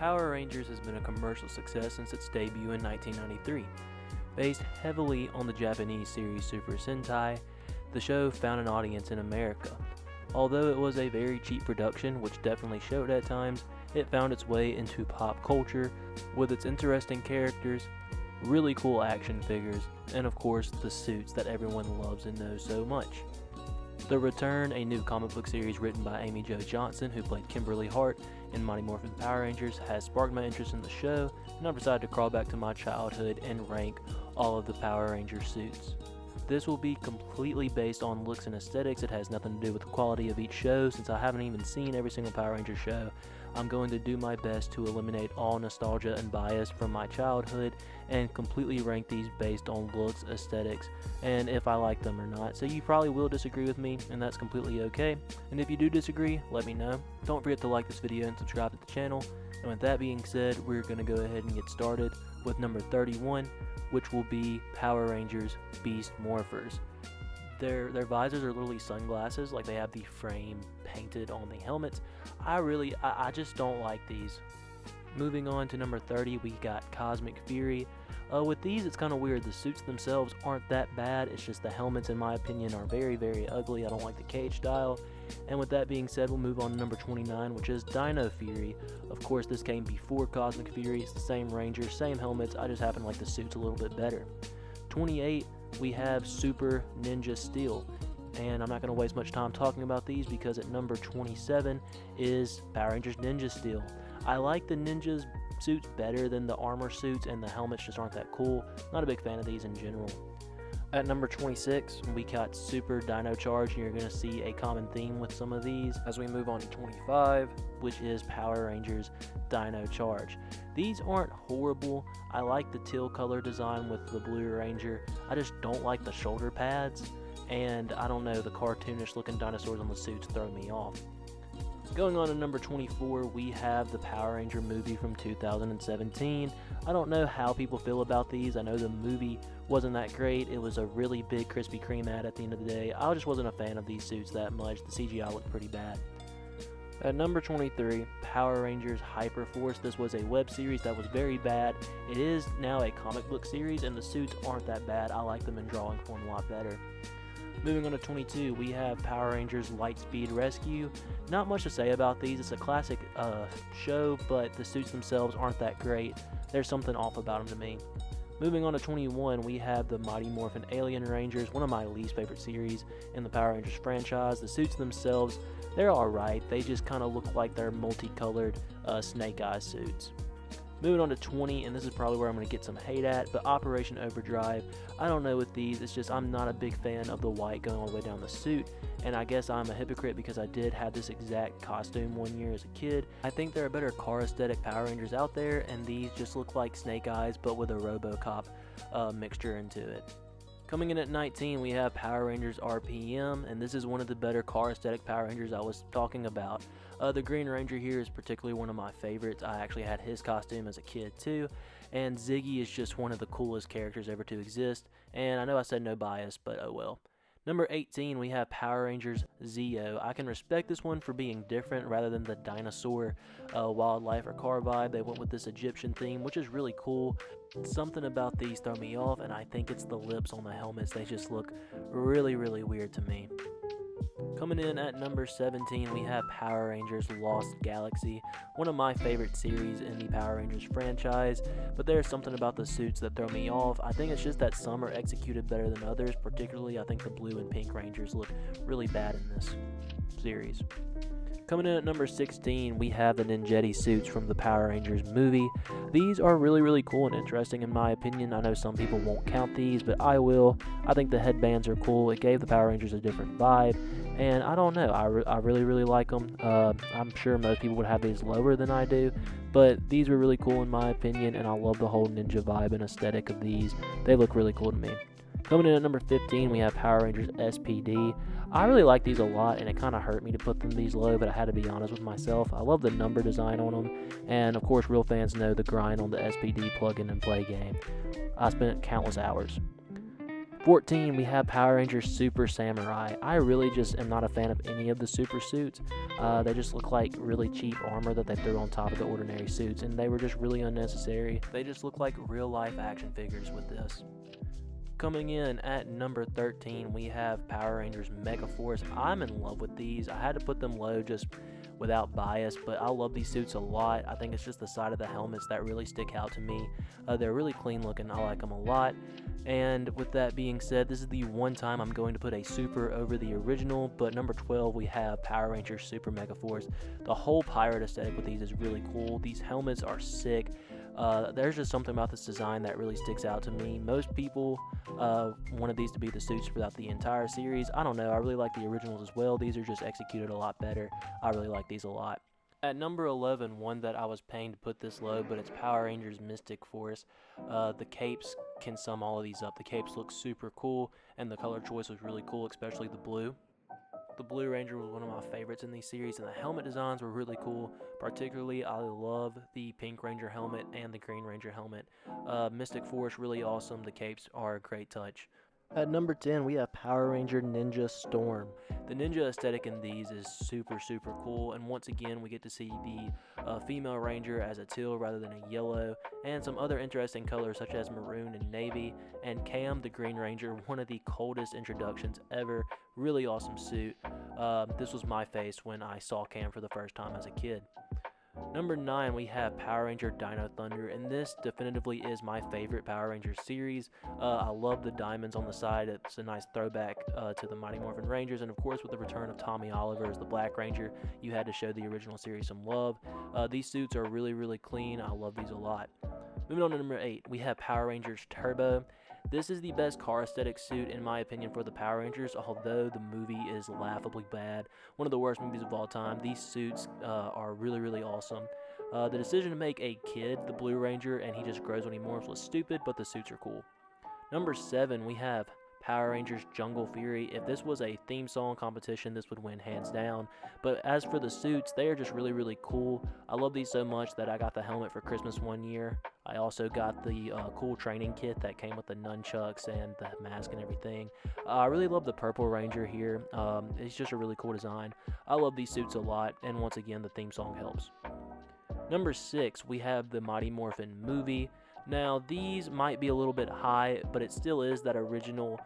Power Rangers has been a commercial success since its debut in 1993. Based heavily on the Japanese series Super Sentai, the show found an audience in America. Although it was a very cheap production, which definitely showed at times, it found its way into pop culture with its interesting characters, really cool action figures, and of course the suits that everyone loves and knows so much. The Return, a new comic book series written by Amy Jo Johnson, who played Kimberly Hart in Mighty Morphin Power Rangers, has sparked my interest in the show, and I've decided to crawl back to my childhood and rank all of the Power Ranger suits. This will be completely based on looks and aesthetics. It has nothing to do with the quality of each show. Since I haven't even seen every single Power Ranger show, I'm going to do my best to eliminate all nostalgia and bias from my childhood and completely rank these based on looks, aesthetics, and if I like them or not. So you probably will disagree with me, and that's completely okay. And if you do disagree, let me know. Don't forget to like this video and subscribe to the channel. And with that being said, we're going to go ahead and get started with number 31, which will be Power Rangers Beast Morphers. Their visors are literally sunglasses, like they have the frame painted on the helmets. I just don't like these. Moving on to number 30, we got Cosmic Fury. With these, it's kind of weird. The suits themselves aren't that bad. It's just the helmets, in my opinion, are very, very ugly. I don't like the cage style. And with that being said, we'll move on to number 29, which is Dino Fury. Of course, this came before Cosmic Fury. It's the same Rangers, same helmets. I just happen to like the suits a little bit better. 28, we have Super Ninja Steel. And I'm not going to waste much time talking about these because at number 27 is Power Rangers Ninja Steel. I like the Ninja's suits better than the armor suits, and the helmets just aren't that cool. Not a big fan of these in general. At number 26, we got Super Dino Charge, and you're going to see a common theme with some of these as we move on to 25, which is Power Rangers Dino Charge. These aren't horrible. I like the teal color design with the Blue Ranger. I just don't like the shoulder pads, and I don't know, the cartoonish looking dinosaurs on the suits throw me off. Going on to number 24, we have the Power Ranger movie from 2017. I don't know how people feel about these. I know the movie wasn't that great. It was a really big Krispy Kreme ad at the end of the day. I just wasn't a fan of these suits that much. The CGI looked pretty bad. At number 23, Power Rangers Hyper Force. This was a web series that was very bad. It is now a comic book series, and the suits aren't that bad. I like them in drawing form a lot better. Moving on to 22, we have Power Rangers Lightspeed Rescue. Not much to say about these. It's a classic show, but the suits themselves aren't that great. There's something off about them to me. Moving on to 21, we have the Mighty Morphin Alien Rangers, one of my least favorite series in the Power Rangers franchise. The suits themselves, they're alright. They just kind of look like they're multicolored Snake Eyes suits. Moving on to 20, and this is probably where I'm going to get some hate at, but Operation Overdrive, I don't know with these, it's just I'm not a big fan of the white going all the way down the suit, and I guess I'm a hypocrite because I did have this exact costume one year as a kid. I think there are better car aesthetic Power Rangers out there, and these just look like Snake Eyes, but with a RoboCop mixture into it. Coming in at 19, we have Power Rangers RPM, and this is one of the better car aesthetic Power Rangers I was talking about. The Green Ranger here is particularly one of my favorites. I actually had his costume as a kid too, and Ziggy is just one of the coolest characters ever to exist, and I know I said no bias, but oh well. Number 18, we have Power Rangers Zeo. I can respect this one for being different rather than the dinosaur, wildlife, or car vibe. They went with this Egyptian theme, which is really cool. Something about these throw me off, and I think it's the lips on the helmets. They just look really, really weird to me. Coming in at number 17, we have Power Rangers Lost Galaxy, one of my favorite series in the Power Rangers franchise, but there's something about the suits that throw me off. I think it's just that some are executed better than others, particularly I think the blue and pink Rangers look really bad in this series. Coming in at number 16, we have the Ninjetti suits from the Power Rangers movie. These are really, really cool and interesting in my opinion. I know some people won't count these, but I will. I think the headbands are cool. It gave the Power Rangers a different vibe, and I don't know. I really, really like them. I'm sure most people would have these lower than I do, but these were really cool in my opinion, and I love the whole ninja vibe and aesthetic of these. They look really cool to me. Coming in at number 15, we have Power Rangers SPD. I really like these a lot, and it kind of hurt me to put them these low, but I had to be honest with myself. I love the number design on them, and of course, real fans know the grind on the SPD plug-in and play game. I spent countless hours. 14, we have Power Rangers Super Samurai. I really just am not a fan of any of the super suits. They just look like really cheap armor that they threw on top of the ordinary suits, and they were just really unnecessary. They just look like real-life action figures with this. Coming in at number 13, we have Power Rangers Mega Force. I'm in love with these. I had to put them low just without bias, but I love these suits a lot. I think it's just the side of the helmets that really stick out to me. They're really clean looking. I like them a lot. And with that being said, this is the one time I'm going to put a super over the original. But number 12, we have Power Rangers Super Mega Force. The whole pirate aesthetic with these is really cool. These helmets are sick. There's just something about this design that really sticks out to me. Most people wanted these to be the suits throughout the entire series. I don't know. I really like the originals as well. These are just executed a lot better. I really like these a lot. At number 11, one that I was paying to put this low, but it's Power Rangers Mystic Force. The capes can sum all of these up. The capes look super cool, and the color choice was really cool, especially the blue. The Blue Ranger was one of my favorites in these series, and the helmet designs were really cool. Particularly, I love the Pink Ranger helmet and the Green Ranger helmet. Mystic Force, really awesome. The capes are a great touch. At number 10, we have Power Ranger Ninja Storm. The ninja aesthetic in these is super, super cool, and once again, we get to see the female ranger as a teal rather than a yellow, and some other interesting colors such as maroon and navy, and Cam, the Green Ranger, one of the coldest introductions ever. Really awesome suit. This was my face when I saw Cam for the first time as a kid. Number 9, we have Power Ranger Dino Thunder, and this definitively is my favorite Power Ranger series. I love the diamonds on the side. It's a nice throwback to the Mighty Morphin Rangers, and of course with the return of Tommy Oliver as the Black Ranger, you had to show the original series some love. These suits are really, really clean. I love these a lot. Moving on to number 8, we have Power Rangers Turbo. This is the best car aesthetic suit, in my opinion, for the Power Rangers, although the movie is laughably bad. One of the worst movies of all time. These suits are really, really awesome. The decision to make a kid the Blue Ranger and he just grows when he morphs was stupid, but the suits are cool. Number 7, we have Power Rangers Jungle Fury. If this was a theme song competition, this would win hands down. But as for the suits, they are just really, really cool. I love these so much that I got the helmet for Christmas one year. I also got the cool training kit that came with the nunchucks and the mask and everything. I really love the Purple Ranger here. It's just a really cool design. I love these suits a lot, and once again, the theme song helps. Number 6, we have the Mighty Morphin movie. Now, these might be a little bit high, but it still is that original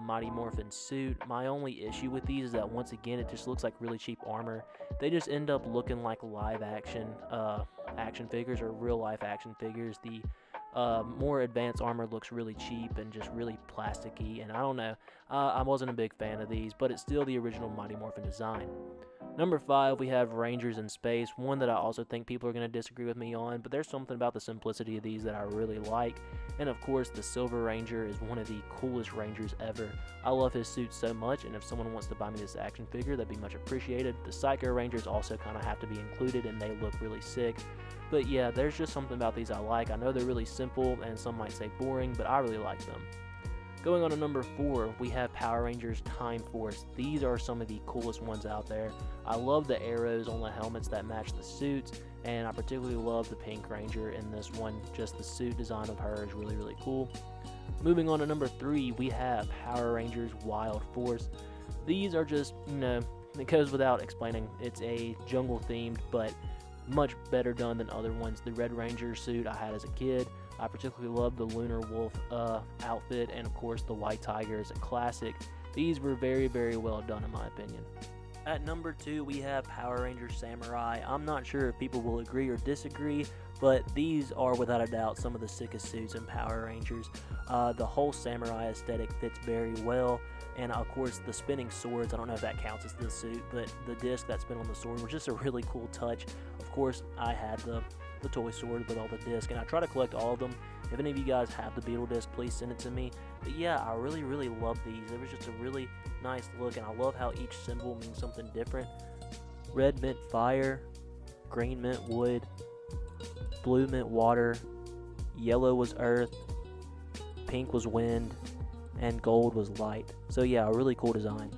Mighty Morphin suit. My only issue with these is that, once again, it just looks like really cheap armor. They just end up looking like live action figures or real life action figures. The more advanced armor looks really cheap and just really plasticky, and I don't know. I wasn't a big fan of these, but it's still the original Mighty Morphin design. Number 5, we have Rangers in Space, one that I also think people are going to disagree with me on, but there's something about the simplicity of these that I really like. And of course, the Silver Ranger is one of the coolest Rangers ever. I love his suit so much, and if someone wants to buy me this action figure, that'd be much appreciated. The Psycho Rangers also kind of have to be included, and they look really sick. But yeah, there's just something about these I like. I know they're really simple, and some might say boring, but I really like them. Going on to number 4, we have Power Rangers Time Force. These are some of the coolest ones out there. I love the arrows on the helmets that match the suits, and I particularly love the Pink Ranger in this one. Just the suit design of her is really, really cool. Moving on to number 3, we have Power Rangers Wild Force. These are just, it goes without explaining. It's a jungle themed, but much better done than other ones. The Red Ranger suit I had as a kid. I particularly love the Lunar Wolf outfit, and of course the White Tiger is a classic. These were very, very well done in my opinion. At number 2, we have Power Rangers Samurai. I'm not sure if people will agree or disagree, but these are without a doubt some of the sickest suits in Power Rangers. The whole samurai aesthetic fits very well, and of course the spinning swords, I don't know if that counts as the suit, but the disc that spin on the sword was just a really cool touch. Of course, I had the toy sword with all the discs, and I try to collect all of them. If any of you guys have the Beetle disc, please send it to me. But yeah, I really, really love these. It was just a really nice look, and I love how each symbol means something different. Red meant fire, green meant wood, blue meant water, yellow was earth, pink was wind, and gold was light. So yeah, a really cool design.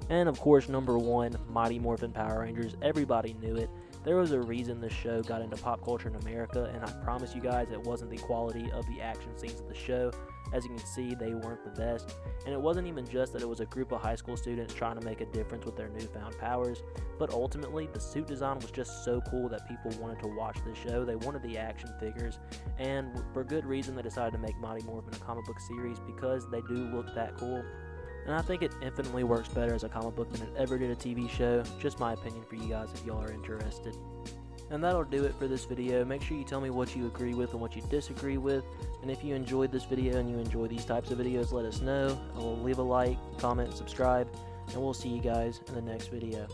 And of course, number 1, Mighty Morphin Power Rangers. Everybody knew it. There was a reason this show got into pop culture in America, and I promise you guys it wasn't the quality of the action scenes of the show. As you can see, they weren't the best, and it wasn't even just that it was a group of high school students trying to make a difference with their newfound powers, but ultimately the suit design was just so cool that people wanted to watch this show. They wanted the action figures, and for good reason they decided to make Mighty Morphin a comic book series because they do look that cool. And I think it infinitely works better as a comic book than it ever did a TV show. Just my opinion for you guys if y'all are interested. And that'll do it for this video. Make sure you tell me what you agree with and what you disagree with. And if you enjoyed this video and you enjoy these types of videos, let us know. We'll leave a like, comment, subscribe, and we'll see you guys in the next video.